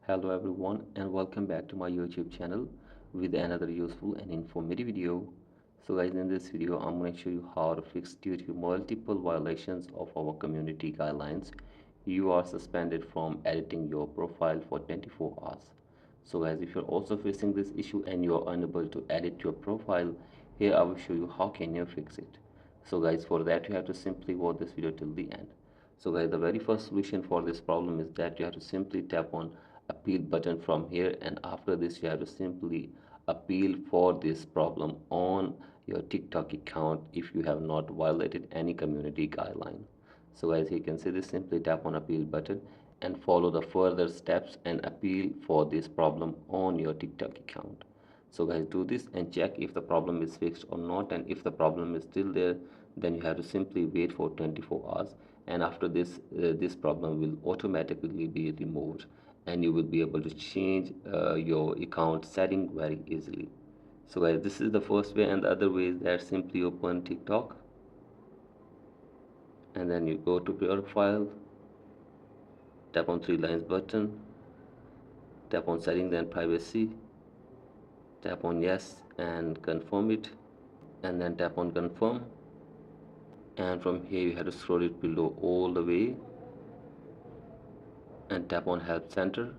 Hello everyone and welcome back to my YouTube channel with another useful and informative video. So guys, in this video I'm going to show you how to fix due to multiple violations of our community guidelines. You are suspended from editing your profile for 24 hours. So guys, if you're also facing this issue and you are unable to edit your profile, here I will show you how can you fix it. So guys, for that you have to simply watch this video till the end. So guys, the very first solution for this problem is that you have to simply tap on appeal button from here, and after this you have to simply appeal for this problem on your TikTok account if you have not violated any community guideline. So as you can see this, simply tap on appeal button and follow the further steps and appeal for this problem on your TikTok account. So guys, do this and check if the problem is fixed or not, and if the problem is still there, then you have to simply wait for 24 hours, and after this this problem will automatically be removed and you will be able to change your account setting very easily. So guys, this is the first way, and the other way is that simply open TikTok and then you go to profile, tap on three lines button, tap on setting, then privacy, tap on yes and confirm it, and then tap on confirm, and from here you have to scroll it below all the way and tap on help center,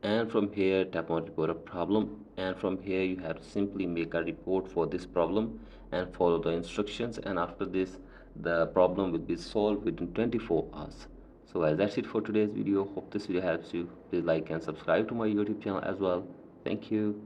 and from here tap on report a problem, and from here you have to simply make a report for this problem and follow the instructions, and after this the problem will be solved within 24 hours. So guys, that's it for today's video. Hope this video helps you. Please like and subscribe to my YouTube channel as well. Thank you.